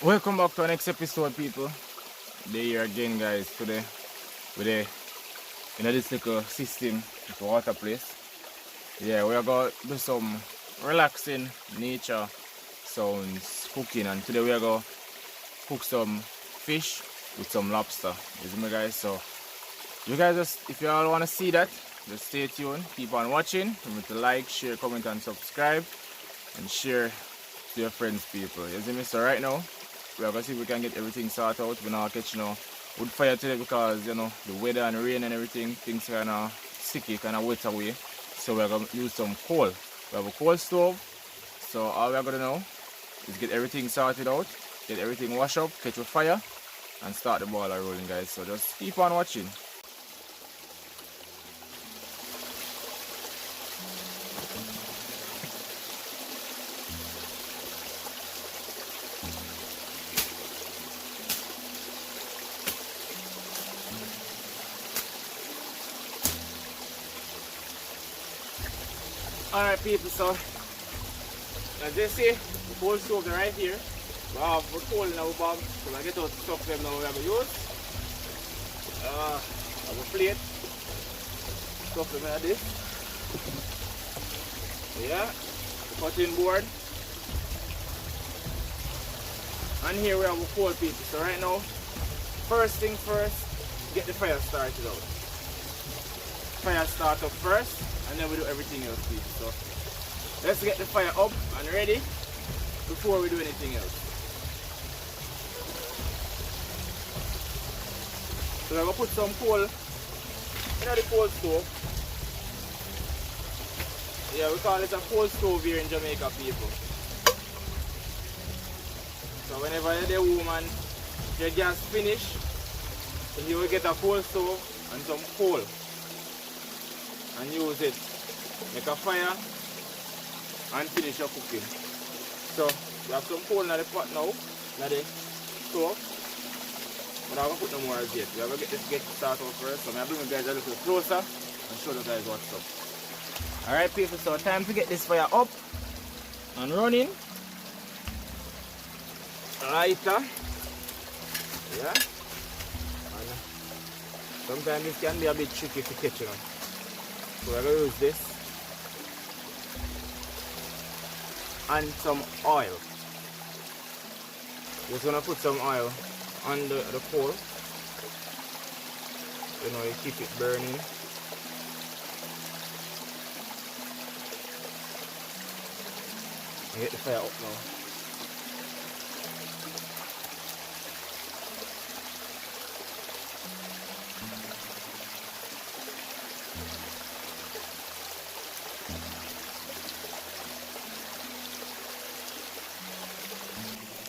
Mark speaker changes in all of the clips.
Speaker 1: Welcome back to our next episode, people. Today here again, guys. Today we're in this little system, with water place. Yeah, we are going to do some relaxing nature sounds, cooking, and today we are going to cook some fish with some lobster. You see me, guys? So you guys, just if you all want to see that, just stay tuned, keep on watching. Remember to like, share, comment, and subscribe, and share to your friends, people. You see me? So right now we are going to see if we can get everything sorted out. We're not catching wood fire today because, you know, the weather and rain and everything, things kind of sticky, kind of wet away. So we're going to use some coal. We have a coal stove. So all we're going to know is get everything sorted out, get everything washed up, catch a fire, and start the ball rolling, guys. So just keep on watching. Alright, people, so as you see, the coal stove is right here. We have the coal in our bag, so I get out the stuff them now we have to use. Have a plate, stuff them like this. Yeah, the cutting board. And here we have a coal, people. So right now, first thing first, get the fire started out. Fire start up first, and then we do everything else, people. So let's get the fire up and ready before we do anything else. So we're going to put some coal in the coal stove. Yeah, we call it a coal stove here in Jamaica, people. So whenever you're the woman, your gas finish, you will get a coal stove and some coal and use it, make a fire and finish your cooking. So we have some coal in the pot now, in the stove, but I'm going to put no more as yet. We are going to get started off first, so I'm going to bring you guys a little closer and show you guys what's up. Alright, people, so time to get this fire up and running. Lighter, yeah, and sometimes this can be a bit tricky to catch, you know. So we're going to use this and some oil. Just going to put some oil on the coal. You know, you keep it burning. And get the fire up now.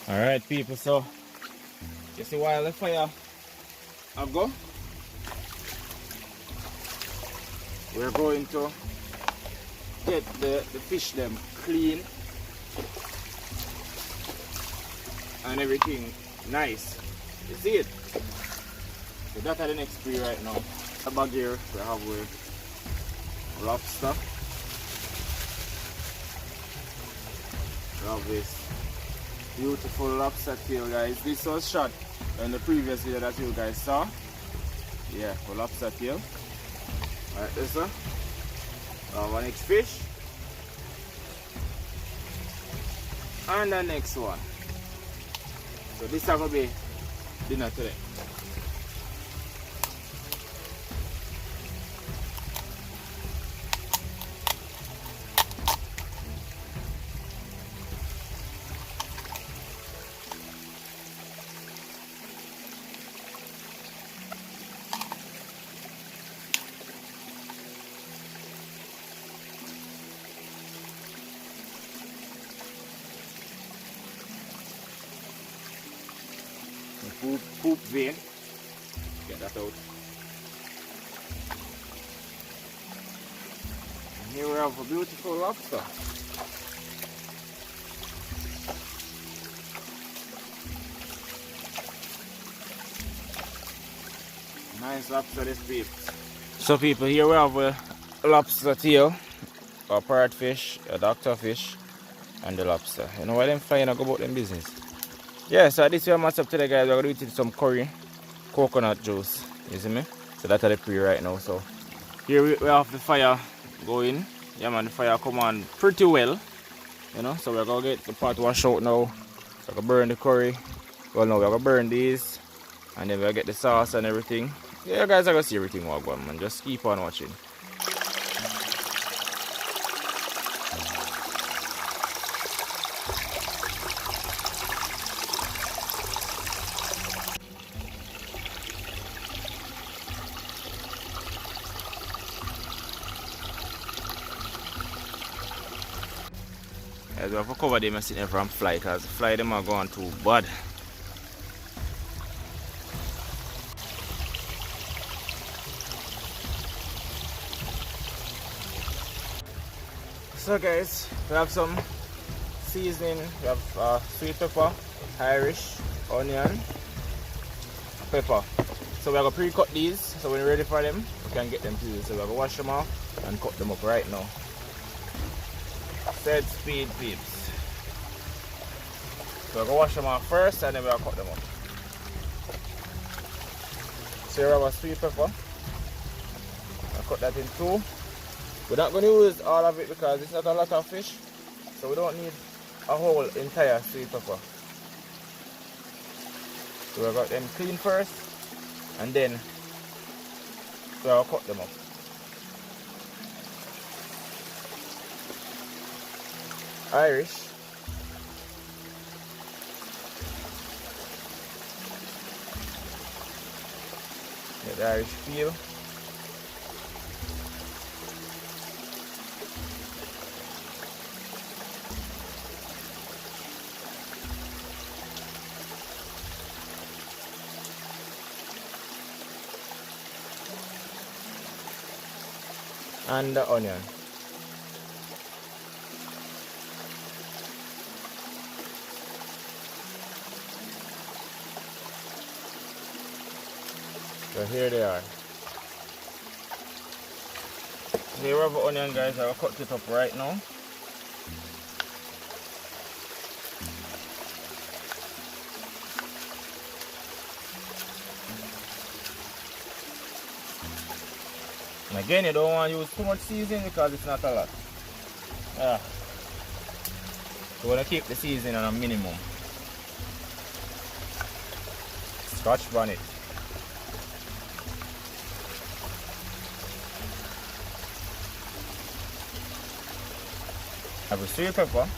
Speaker 1: Alright, people, so you see while the fire I go, we're going to get the fish them clean and everything nice. You see it? So that's the next pre right now. The bag here we have with lobster. We have this beautiful lobster tail, guys. This was shot in the previous video that you guys saw. Yeah, for lobster tail. Alright, this one. Our next fish. And the next one. So this is going to be dinner today. Poop vein, get that out. And here we have a beautiful lobster. Nice lobster, this people. So people, here we have a lobster tail, a parrotfish, a doctor fish, and the lobster. You know why them flying and go about them business? Yeah, so this is what's up today, guys. We're gonna do it with some curry, coconut juice. You see me? So that's the pre right now. So here we have the fire going. Yeah man, the fire come on pretty well. You know, so we're gonna get the pot washed out now. So we're gonna burn the curry. Well no, we're gonna burn these and then we'll get the sauce and everything. Yeah guys, are gonna see everything what going, man. Just keep on watching. As we have to cover them and sit them from fly because the fly them are going too bad. So guys, we have some seasoning. We have sweet pepper, Irish, onion, pepper. So we're going to pre-cut these so when we're ready for them we can get them to you. So we're going to wash them off and cut them up right now. Set speed peeps. So we're going to wash them off first and then we'll cut them up. So here we have a sweet pepper. I'll cut that in two. We're not going to use all of it because it's not a lot of fish. So we don't need a whole entire sweet pepper. So we've got them clean first and then we'll cut them up. Irish. Get the Irish peel. And the onion. So here they are. Here we have the onion guys, I will cut it up right now. And again, you don't want to use too much seasoning because it's not a lot. Yeah. You want to keep the seasoning on a minimum. Scotch bonnet. Have a sweet pepper.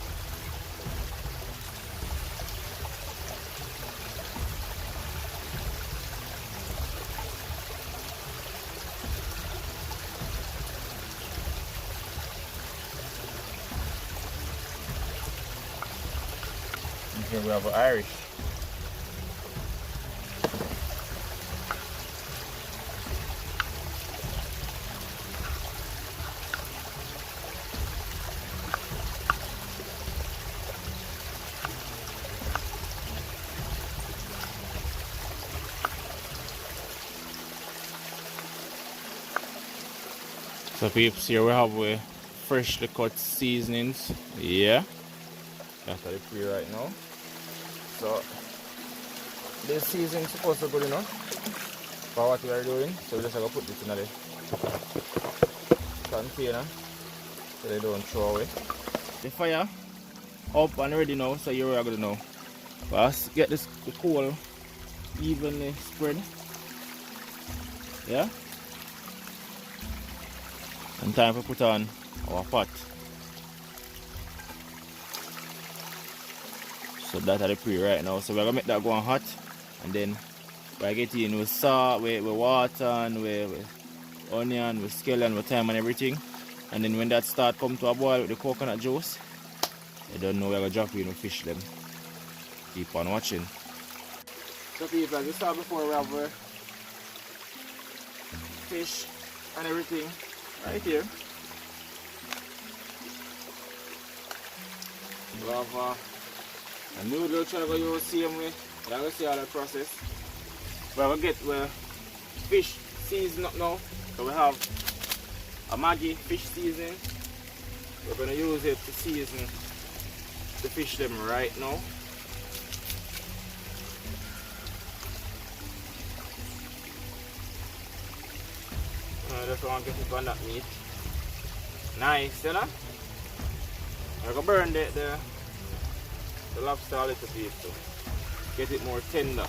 Speaker 1: And here we have an Irish. So peeps, here we have freshly cut seasonings. Yeah, that's the pre right now. So this seasoning is supposed to be good enough for what we are doing. So we just have to put this in the container so they don't throw away. The fire up and ready now, so here we are going to know. Let's get the coal evenly spread. Yeah. And time to put on our pot. So that's the pre right now. So we're gonna make that go on hot, and then we're getting with salt, with water, and with onion, with scallion, with thyme and everything. And then when that start come to a boil with the coconut juice, I don't know, we're gonna drop in and fish them. Keep on watching. So people, as you saw before, we have fish and everything right here. We have a noodle which I'm going to use the same way. You're going to see all the process. We're going to get the fish seasoned up now. So we have a Maggi fish seasoning. We're going to use it to season the fish them right now. just want to get it on that meat. Nice, you know? I'm going to burn the lobster a little bit to get it more tender.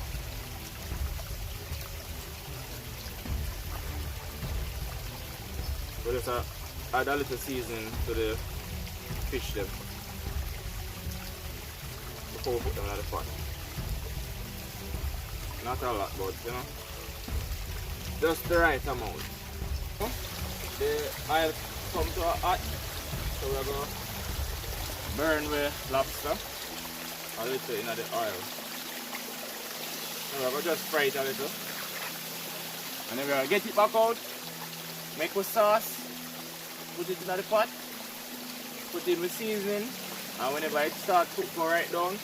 Speaker 1: We'll just add a little seasoning to the fish them before we put them in the pot. Not a lot, but you know, just the right amount. The oil come to a hot, so we're going to burn with lobster a little in the oil. So we're going to just fry it a little, and then we're going to get it back out, make a sauce, put it in the pot, put it with seasoning, and whenever it starts to go right down,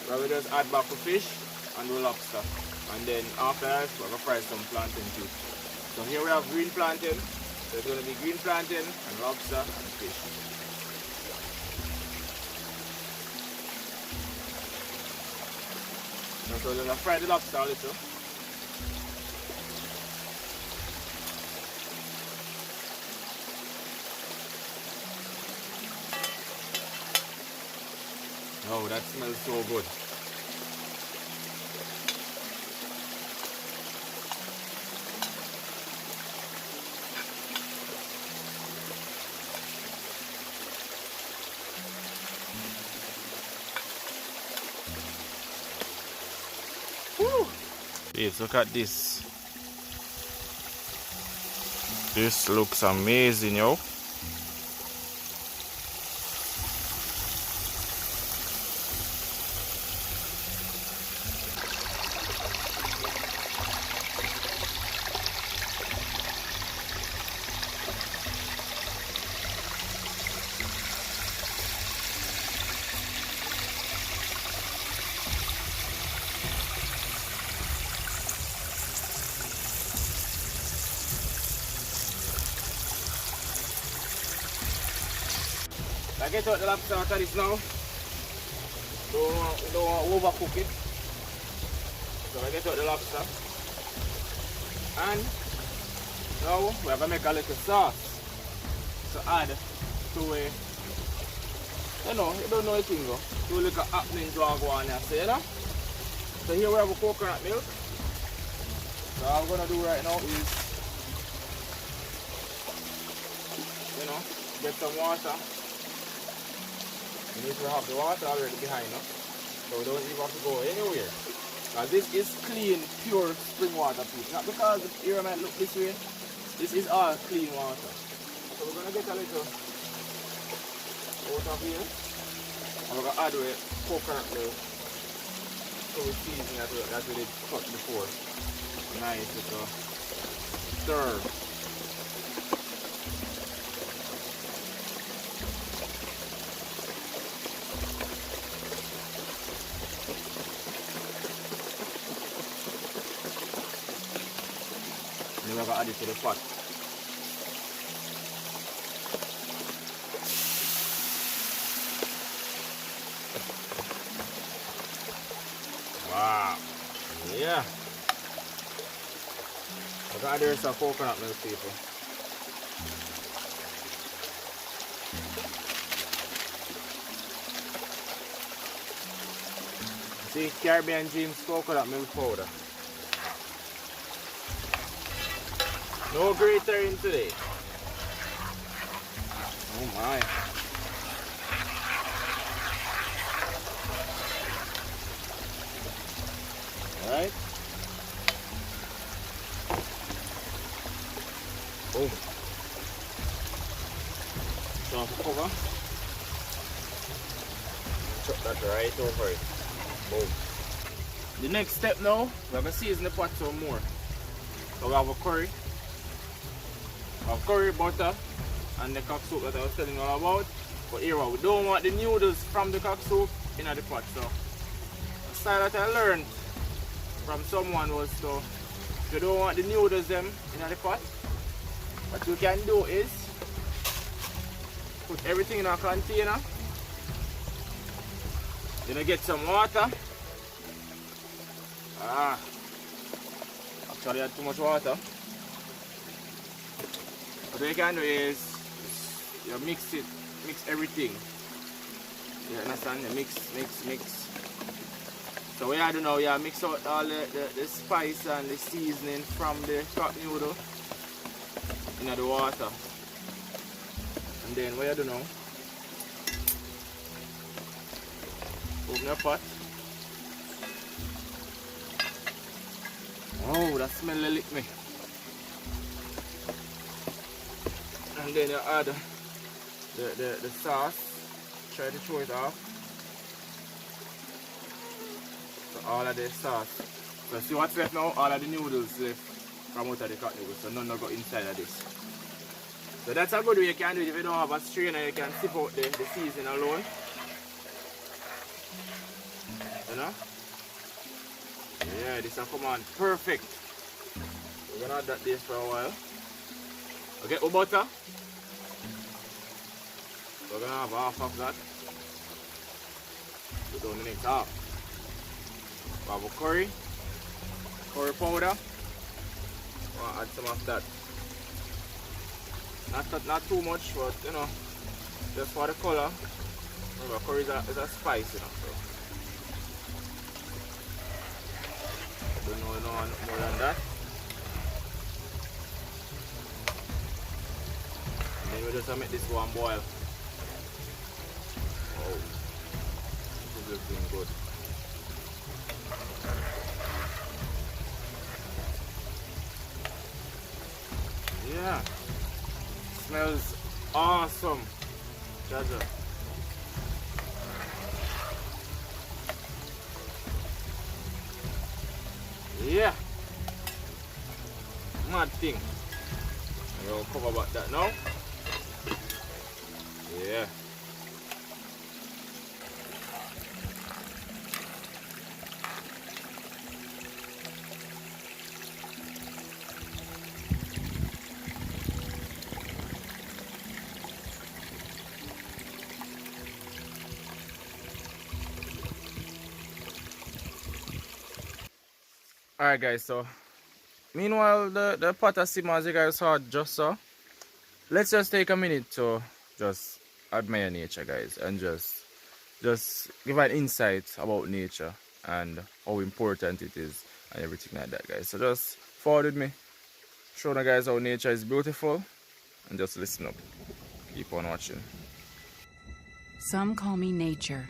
Speaker 1: we're going to just add back the fish and the lobster. And then after that, we're going to fry some plantain too. So here we have green plantain. So it's going to be green plantain and lobster and fish. So we're going to fry the lobster a little. Oh, that smells so good. Woo! Yes, look at this. This looks amazing, yo. I get out the lobster after this now. Don't want to overcook it. So I get out the lobster. And now we have to make a little sauce to add to a, you know, you don't know a thing, to a little happening to our go on here, so, you know? So here we have a coconut milk. So all I'm going to do right now is, you know, get some water. We need to have the water already behind us, so we don't even have to go anywhere. Now this is clean, pure spring water, please. Not because the area might look this way. This is all clean water. So we're going to get a little out of here, and we're going to add with coconut milk so we season that we did cut before. Nice little stir. Then we're going to add it to the pot. Wow. Yeah. We're going to add some coconut milk, people. See, Caribbean Dreams coconut milk powder. No grater in today. Oh my. Alright. Boom. So cover. Chuck that right over it. Boom. The next step now, we're going to season the pot some more. So we have a curry. Of curry, butter, and the cock soup that I was telling you all about. But here we don't want the noodles from the cock soup in the pot. So the style that I learned from someone was to, if you don't want the noodles them in the pot, what you can do is put everything in a container. Then you get some water. Actually I had too much water. what you can do is you mix everything. You understand? You mix. So what you do now, you mix out all the spice and the seasoning from the pot noodle in the water. And then what you do now, open your pot. Oh, that smell lick me. And then you add the sauce. Try to throw it off. So all of the sauce. So see what's left now? All of the noodles left from out of the cut noodles. So none will go inside of this. So that's a good way you can do it. If you don't have a strainer, you can sip out the seasoning alone. You know? Yeah, this will come on perfect. We're gonna add that this for a while. Okay, butter. We're gonna have half of that. Put down the next half. We have a curry powder. I'll add some of that. Not too much, but you know, just for the color. Remember, curry is a spice, you know. So I don't know more than that. And then we just make this one boil. Oh, this is looking good. Yeah, smells awesome, Jaja. Yeah, mad thing. We'll cover about that now. Yeah. Alright guys, so meanwhile the pot of simmer, as you guys saw just so, let's just take a minute to just admire nature, guys, and just give an insight about nature and how important it is and everything like that, guys. So just forward with me, show you guys how nature is beautiful, and just listen up, keep on watching.
Speaker 2: Some call me nature.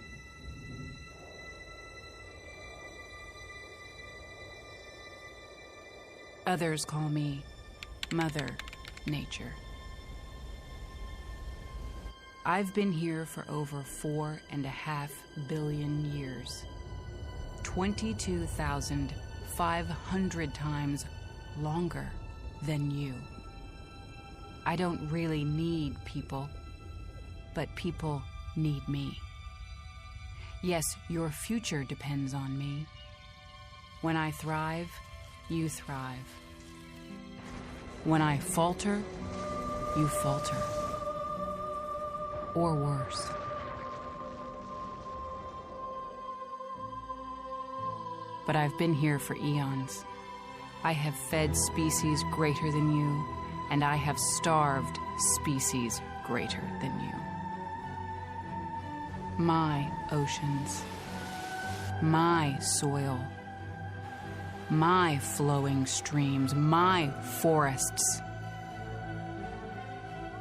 Speaker 2: Others call me Mother Nature. I've been here for over 4.5 billion years. 22,500 times longer than you. I don't really need people, but people need me. Yes, your future depends on me. When I thrive, you thrive. When I falter, you falter. Or worse. But I've been here for eons. I have fed species greater than you, and I have starved species greater than you. My oceans, my soil, my flowing streams, my forests,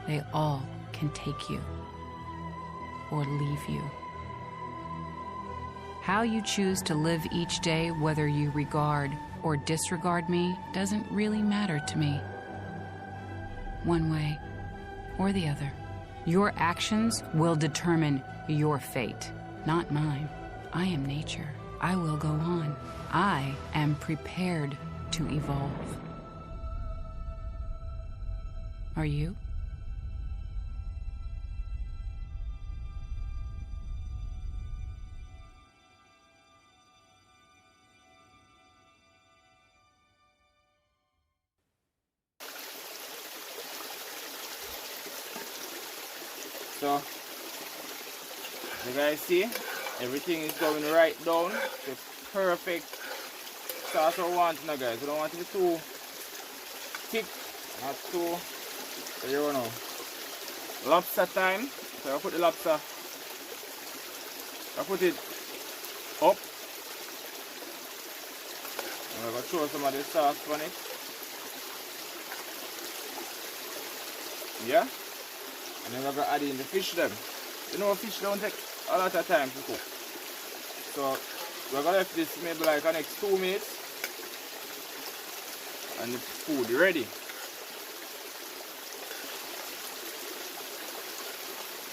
Speaker 2: they all can take you or leave you. How you choose to live each day, whether you regard or disregard me, doesn't really matter to me. One way or the other. Your actions will determine your fate, not mine. I am nature. I will go on. I am prepared to evolve. Are you?
Speaker 1: So, you guys see, everything is going right down to perfect sauce we want now, guys. We don't want it to be too thick, not too So here we know. Lobster time. So I put the lobster. I put it up. I'm going to throw some of the sauce on it. Yeah. And then we're going to add in the fish then. You know, fish don't take a lot of time to cook. So we're going to let this maybe like the next 2 minutes. And the food ready.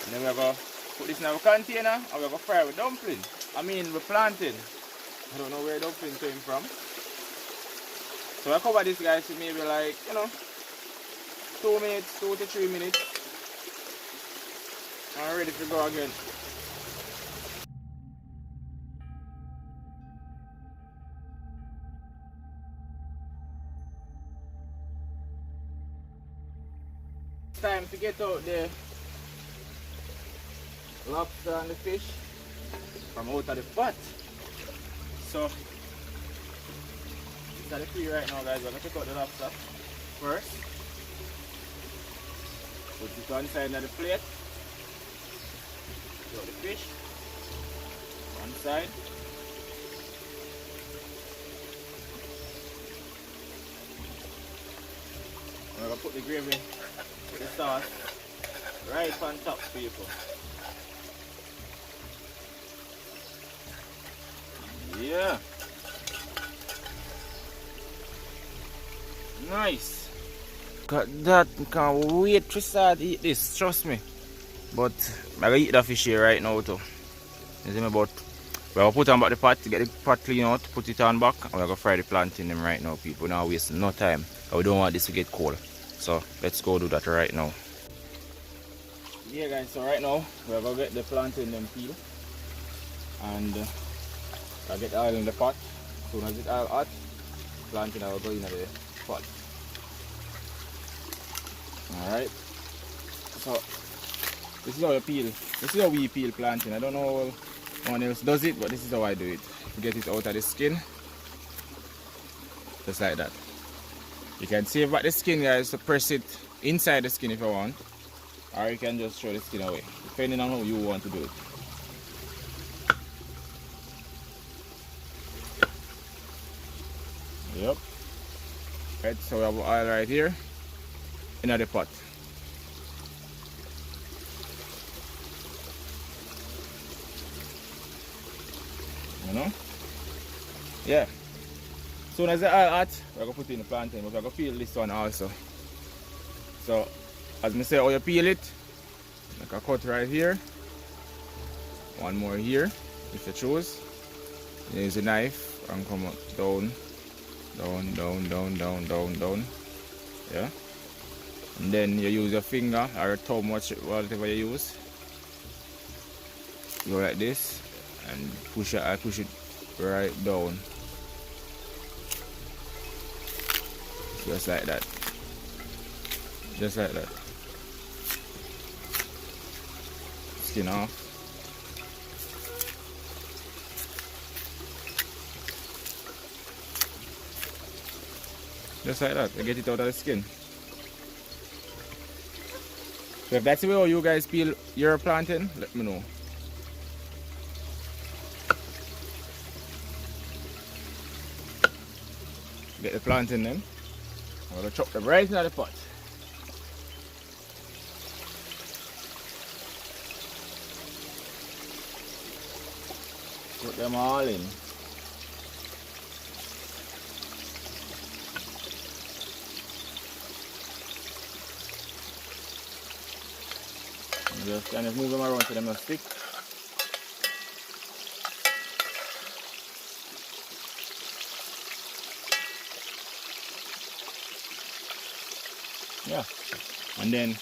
Speaker 1: And then we're going to put this in our container and we're going to fry with dumpling. I mean with plantain. I don't know where dumpling came from. So I cover this guys for maybe like, you know, 2 minutes, 2 to 3 minutes. I'm ready to go again. It's time to get out the lobster and the fish from out of the pot. So it's at the free right now guys. We're going to take out the lobster first. Put it on side of the plate. Take out the fish. One side. And we're going to put the gravy with the sauce right on top, people. Yeah. Nice. Got that. Can't wait to start to eat this, trust me. But I'm gonna eat the fish here right now too. You see me, but we're gonna put on back the pot to get the pot clean out, put it on back, and we're gonna fry the plantain them right now, people. We're not wasting no time. We don't want this to get cold. So let's go do that right now. Yeah guys, so right now we're gonna get the plantain them peel. And I get the oil in the pot. As soon as it's all hot, plantain will go in the pot. Alright. So this is how you peel. This is how we peel plantain. I don't know how one else does it, but this is how I do it. You get it out of the skin. Just like that. You can save back the skin guys to press it inside the skin if you want. Or you can just throw the skin away. Depending on how you want to do it. Yep. Right, so we have oil right here in the pot. You know? Yeah. As soon as the oil hot, we're going to put in the plantain, but we're going to peel this one also. So, as I say, how you peel it, like a cut right here. One more here, if you choose. You use a knife and come down. Down. Yeah. And then you use your finger or a thumb, whatever you use. Go like this and push it. I push it right down. Just like that. Just like that. Skin off. Just like that, you get it out of the skin. So if that's the way how you guys peel your plantain, let me know. Get the plantain then. I'm going to chop them right into the pot. Put them all in. Just kind of move them around so they don't stick. Yeah. And then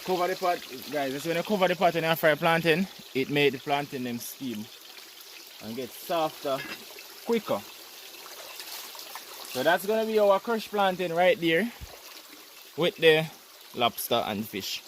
Speaker 1: cover the pot, guys. Just when you cover the pot and you fry plantain, it made the plantain them steam and get softer quicker. So that's gonna be our crushed plantain right there with the lobster and fish.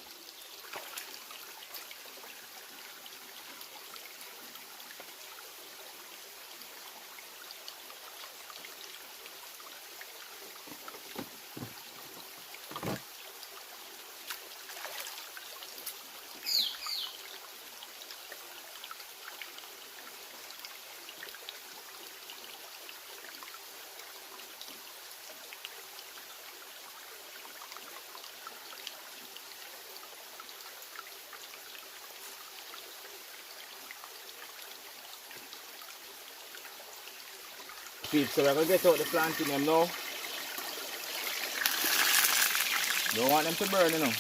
Speaker 1: peeps, so we're gonna get out the plantain them now. Don't want them to burn, you know.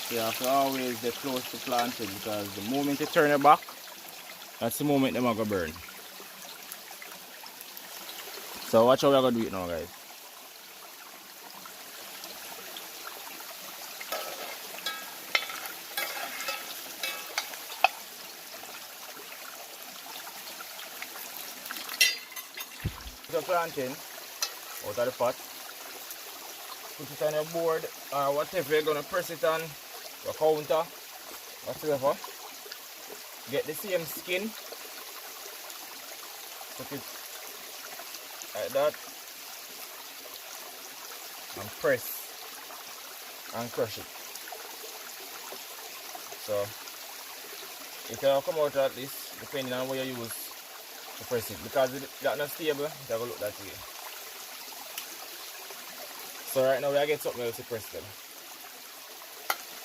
Speaker 1: So you have to always get close to plantain because the moment you turn your back, that's the moment them are gonna burn. So watch how we're gonna do it now, guys. The plantain out of the pot, put it on your board or whatever you're gonna press it on, your counter, whatever. Get the same skin, put it like that, and press and crush it. So it will come out at least depending on what you use to press it, because that's not stable, it will look that way. So right now we are getting something else to press them.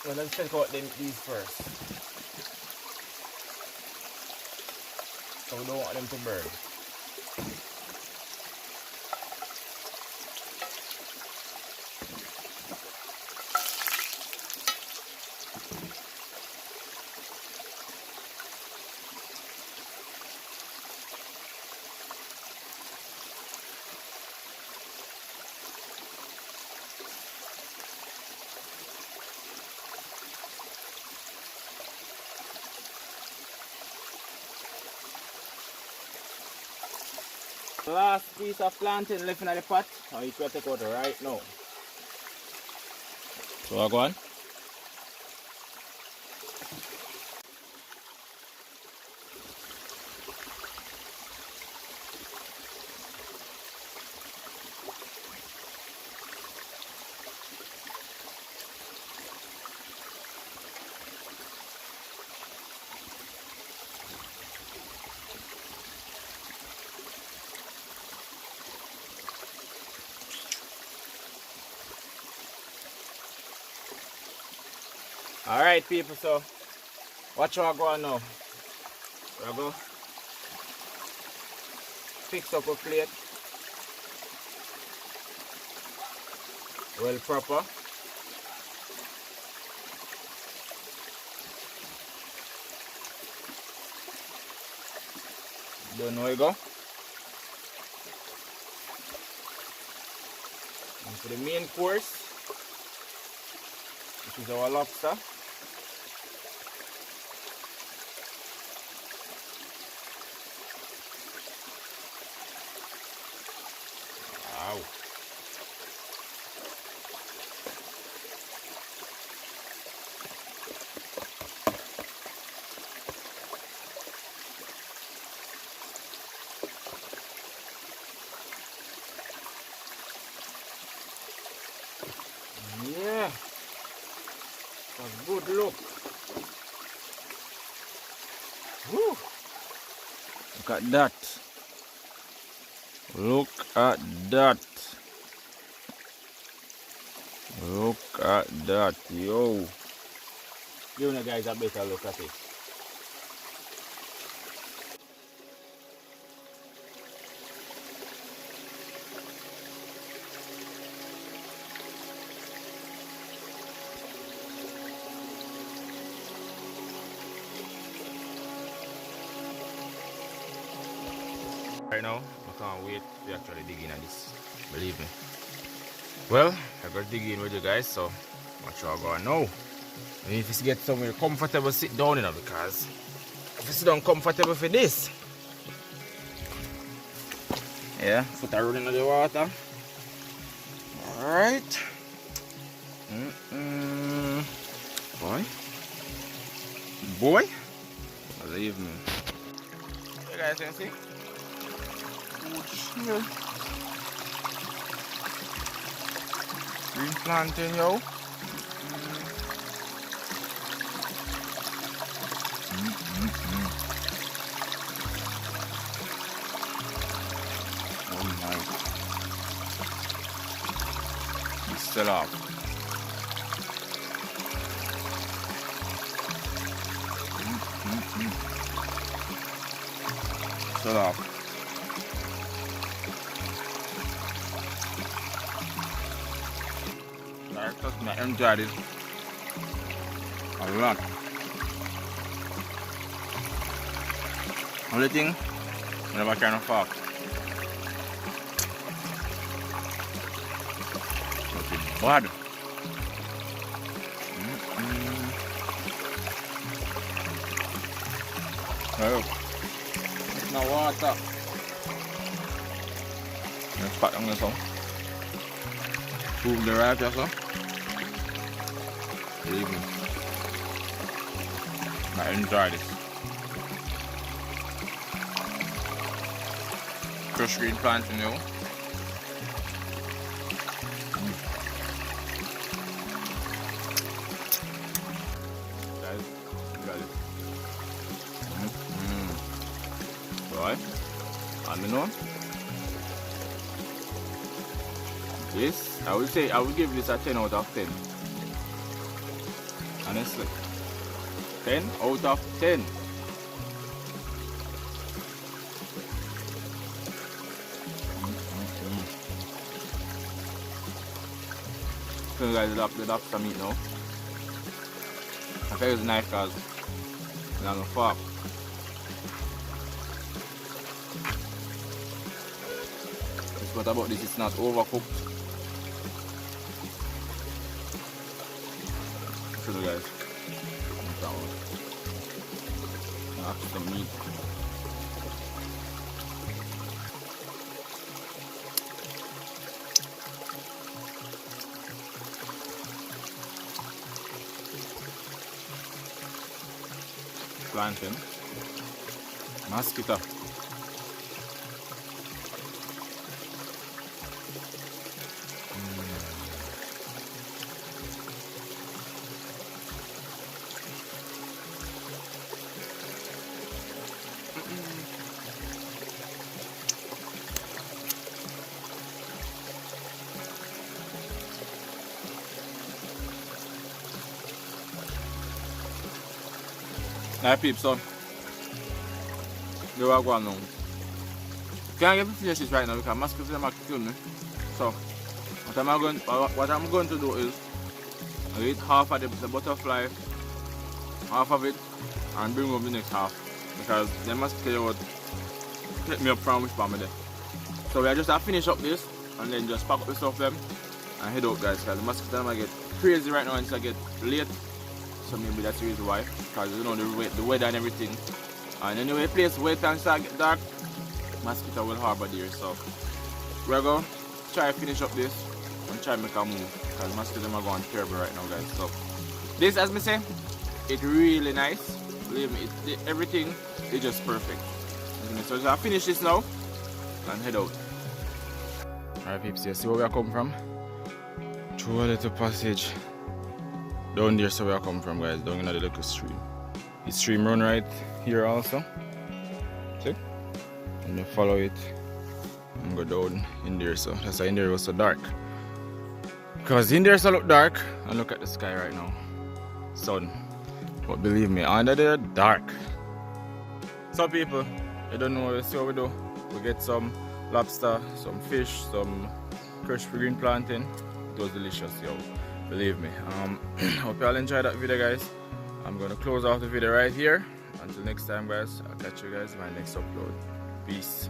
Speaker 1: Well, let's check out these first. So we don't want them to burn. The last piece of plantain left in the pot, and you can take out right now. So I go on. Alright people, so watch how I go on now. So I go fix up a plate well proper. Don't know where you go. And for the main course, which is our lobster. Wow. Yeah. A good look. Woo. Look at that. Look at that. Look at that, yo. You know guys, I better look at it. Right now, I can't wait to actually dig in at this, believe me. Well, I got to dig in with you guys, so watch how I go on now. And if you get somewhere comfortable, sit down, you know, because if you sit down comfortable for this, yeah, foot are running in the water. Alright. Boy. Boy. Believe me. You guys can see? Good shit. Green plantain, yo. Oh my. He's still up. Still up. Trust me, I enjoy this a lot. Only thing, I never kind of fork. But it's bad. Oh, it's no water. Let's pat on this one. Move the right also. Believe me, I enjoy this. Crushed green plantain, you know. Guys, you got it. Right, and you know, this I would say I would give this a 10 out of 10. Honestly, 10 out of 10. So guys, the lobster meat now. I think it's nice because it's not a fork. What about this? It's not overcooked. Show you guys. That's the meat. Plantain. Mosquito. Now peeps, so they are going on. Can't get to finish this right now because mosquitoes are killing me. So what I'm going to do is I eat half of the butterfly, half of it, and bring up the next half because the mosquito would take me up from which part of it. So we are just to finish up this and then just pack up the stuff them and head out, guys, because the mosquitoes might get crazy right now until I get late. So maybe that's the reason why, because you know the weather and everything. And anyway, place wet and start get dark, mosquito will harbor there. So we're going to try to finish up this and try to make a move because mosquitoes are going terrible right now, guys. So this, as me say, it's really nice. Believe me, everything is just perfect. So I'll finish this now and head out. Alright peeps, you see where we are coming from? Through a little passage down there, so where I come from, guys, down in the little stream. The stream run right here also. See? And you follow it and go down in there. So that's why in there was so dark. Because in there so look dark, and look at the sky right now. Sun. But believe me, under there dark. So people, you don't know, see what we do. We get some lobster, some fish, some crushed green plantain. It was delicious, yo. Believe me. Hope you all enjoyed that video, guys. I'm gonna close off the video right here. Until next time, guys, I'll catch you guys in my next upload. Peace.